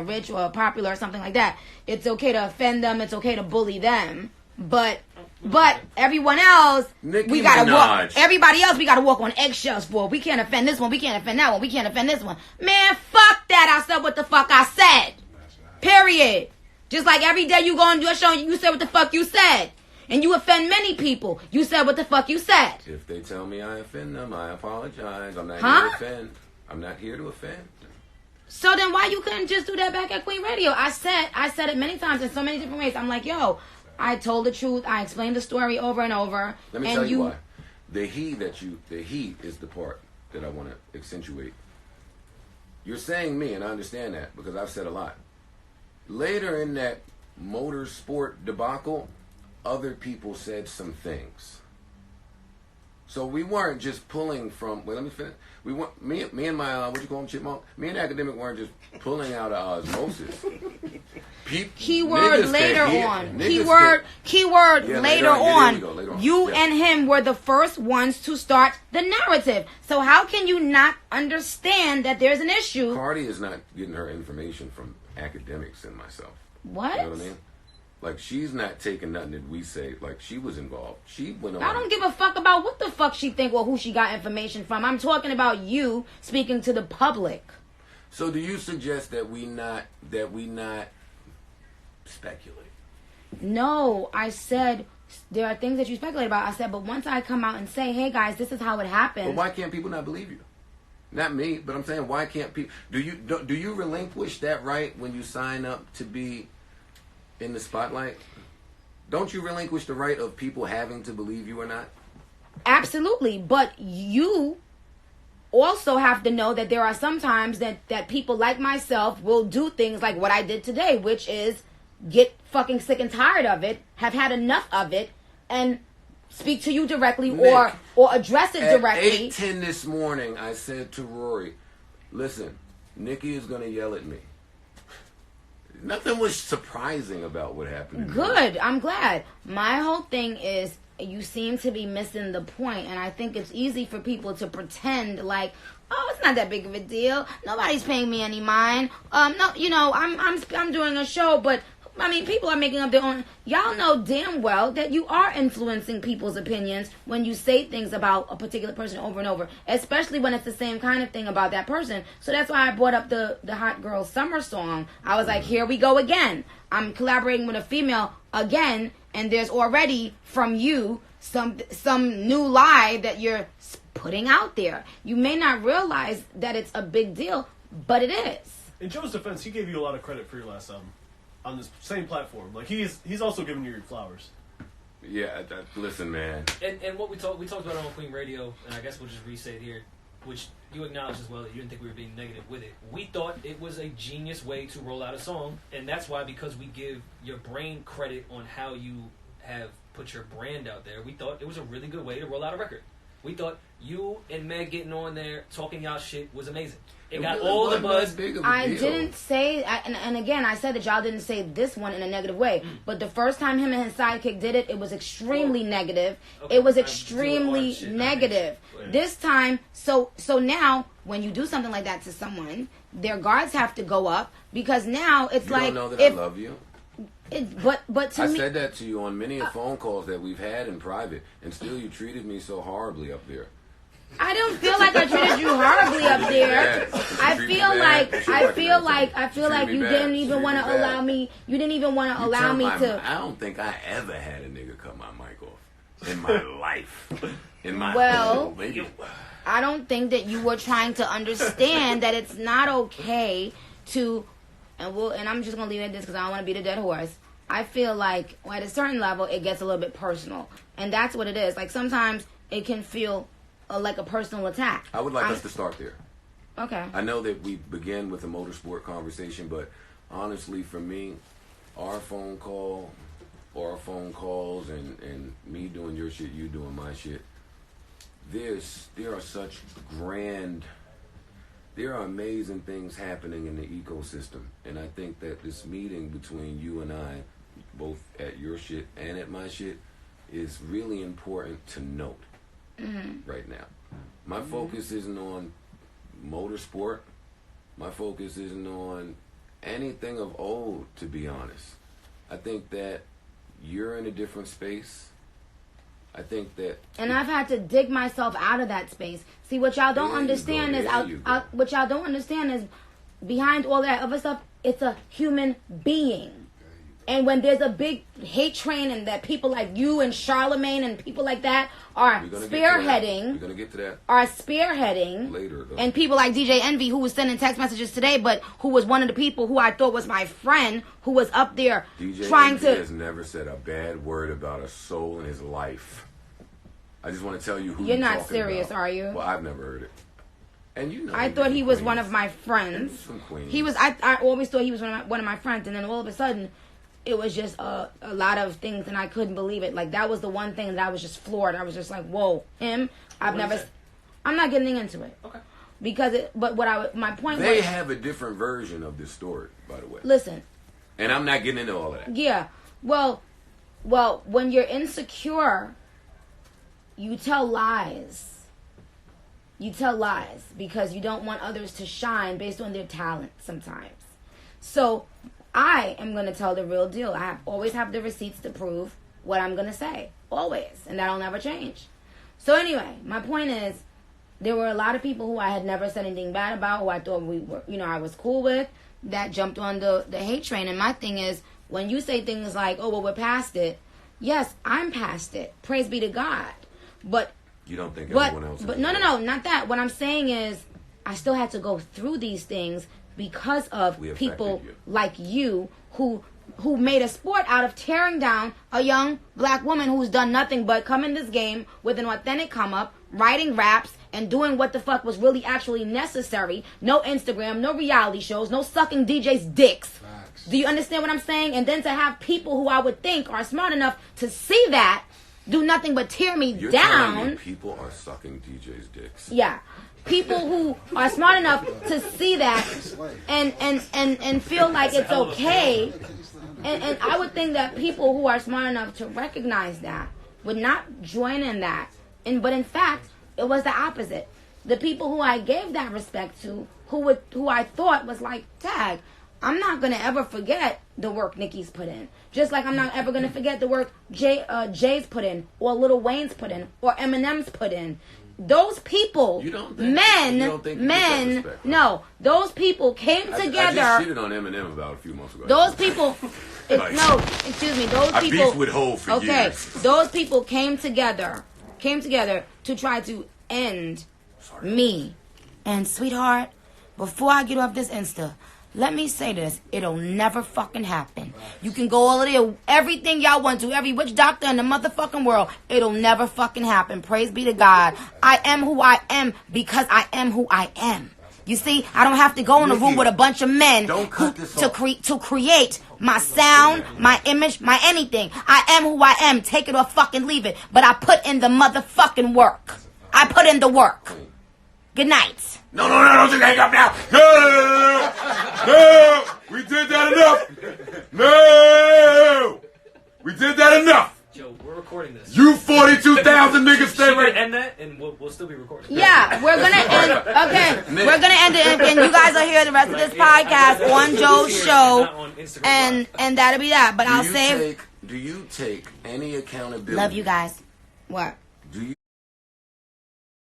rich or popular or something like that. It's okay to offend them. It's okay to bully them. But everyone else, Nicki we gotta Minaj. walk. Everybody else, we gotta walk on eggshells for. We can't offend this one. We can't offend that one. We can't offend this one. Man, fuck that. I said what the fuck I said. Period. Just like every day you go on your show, you said what the fuck you said. And you offend many people. You said what the fuck you said. If they tell me I offend them, I apologize. I'm not here to offend. I'm not here to offend. So then why you couldn't just do that back at Queen Radio? I said it many times in so many different ways. I'm like, yo, I told the truth. I explained the story over and over. Let me tell you why. The he is the part that I want to accentuate. You're saying me, and I understand that because I've said a lot. Later in that motorsport debacle, other people said some things. So we weren't just pulling from. Wait, let me finish. We weren't me and my what you call him, chipmunk. Me and Academic weren't just pulling out of osmosis. Keyword later on. Keyword later on. You and him were the first ones to start the narrative. So how can you not understand that there's an issue? Cardi is not getting her information from academics and myself. What? You know what I mean? Like, she's not taking nothing that we say. Like, she was involved. She went on. I don't give a fuck about what the fuck she think or who she got information from. I'm talking about you speaking to the public. So do you suggest that we not speculate? No, I said there are things that you speculate about. I said, but once I come out and say, hey guys, this is how it happened. But why can't people not believe you? Not me, but I'm saying, why can't people? Do you relinquish that right when you sign up to be in the spotlight? Don't you relinquish the right of people having to believe you or not? Absolutely, but you also have to know that there are some times that people like myself will do things like what I did today, which is get fucking sick and tired of it, have had enough of it, and speak to you directly, Nick, or address it directly. At 8:10 this morning, I said to Rory, listen, Nikki is going to yell at me. Nothing was surprising about what happened. Good. I'm glad. My whole thing is you seem to be missing the point, and I think it's easy for people to pretend like, oh, it's not that big of a deal. Nobody's paying me any mind. No, you know, I'm doing a show, but I mean, people are making up their own. Y'all know damn well that you are influencing people's opinions when you say things about a particular person over and over, especially when it's the same kind of thing about that person. So that's why I brought up the Hot Girl Summer song. I was like, here we go again. I'm collaborating with a female again, and there's already from you some new lie that you're putting out there. You may not realize that it's a big deal, but it is. In Joe's defense, he gave you a lot of credit for your last album. On this same platform, like he's also giving you your flowers. Yeah, listen, man. And what we talked about on Queen Radio, and I guess we'll just re-say it here, which you acknowledged as well that you didn't think we were being negative with it. We thought it was a genius way to roll out a song, and that's why, because we give your brain credit on how you have put your brand out there, we thought it was a really good way to roll out a record. We thought you and Meg getting on there talking y'all shit was amazing. It got all the buzz. I didn't say, and again, I said that y'all didn't say this one in a negative way. But the first time him and his sidekick did it, it was extremely negative. Okay, it was extremely negative. This time, so now when you do something like that to someone, their guards have to go up because now it's you like, don't know that I love you. But to I me, said that to you on many phone calls that we've had in private, and still you treated me so horribly up there. I don't feel like I treated you horribly up there. I feel like you didn't even want to allow me. You didn't even want to allow me to. I don't think I ever had a nigga cut my mic off in my life. In my I don't think that you were trying to understand that it's not okay to, and I'm just gonna leave it at this because I don't want to beat a dead horse. I feel like at a certain level it gets a little bit personal, and that's what it is. Like sometimes it can feel like a personal attack. I would like us to start there. Okay. I know that we begin with a motorsport conversation, but honestly, for me, our phone call or our phone calls and me doing your shit, you doing my shit, there are amazing things happening in the ecosystem. And I think that this meeting between you and I, both at your shit and at my shit, is really important to note. Right now, my focus isn't on motorsport. My focus isn't on anything of old, to be honest. I think that you're in a different space. I think that... And I've had to dig myself out of that space. See, what y'all don't understand is... what y'all don't understand is behind all that other stuff, it's a human being. And when there's a big hate train and that people like you and Charlemagne and people like that are spearheading... We're going to get to that. Are spearheading. Later, though. And people like DJ Envy, who was sending text messages today, but who was one of the people who I thought was my friend, who was up there DJ trying Envy to... has never said a bad word about a soul in his life. I just want to tell you who you're not talking serious, about. are you? Well, I've never heard it. And you know, I thought he was one of my friends. He was. I always thought he was one of my friends, and then all of a sudden, it was just a lot of things, and I couldn't believe it. Like that was the one thing that I was just floored. I was just like, "Whoa, him!" I'm not getting into it. Okay. Because my point was, they have a different version of this story, by the way. Listen. And I'm not getting into all of that. Yeah. Well, when you're insecure, you tell lies. You tell lies because you don't want others to shine based on their talent sometimes. So I am going to tell the real deal. I always have the receipts to prove what I'm going to say. Always. And that'll never change. So anyway, my point is, there were a lot of people who I had never said anything bad about, who I thought we were, I was cool with, that jumped on the hate train. And my thing is, when you say things like, oh, well, we're past it. Yes, I'm past it. Praise be to God. But you don't think everyone else is? But no, not that. What I'm saying is, I still had to go through these things because of people like you who made a sport out of tearing down a young black woman who's done nothing but come in this game with an authentic come up, writing raps, and doing what the fuck was really actually necessary. No Instagram, no reality shows, no sucking DJs' dicks. Facts. Do you understand what I'm saying? And then to have people who I would think are smart enough to see that do nothing but tear me You're down. Telling me people are sucking DJs' dicks. Yeah. People who are smart enough to see that and feel like it's okay. And I would think that people who are smart enough to recognize that would not join in that. But in fact, it was the opposite. The people who I gave that respect to, who I thought was like, tag, I'm not going to ever forget the work Nicki's put in. Just like I'm not ever going to forget the work Jay's put in, or Lil Wayne's put in, or Eminem's put in. Those people, those people came together. I just shitted on Eminem about a few months ago. Those people, those people. I beefed with Hov for years. Those people came together to try to end me. And sweetheart, before I get off this Insta, let me say this. It'll never fucking happen. You can go all of there, everything y'all want to, every witch doctor in the motherfucking world. It'll never fucking happen. Praise be to God. I am who I am because I am who I am. You see, I don't have to go in a room with a bunch of men to create my sound, my image, my anything. I am who I am. Take it or fucking leave it. But I put in the motherfucking work. I put in the work. Good night. No, don't you hang up now. No, we did that enough. No, we did that enough. Joe, we're recording this. You 42,000 niggas stay right. End that, and we'll still be recording. Yeah, we're gonna end. Okay, we're gonna end it, and you guys will hear the rest of this podcast on Joe's show, and that'll be that. But I'll save. Do you take any accountability? Love you guys. What?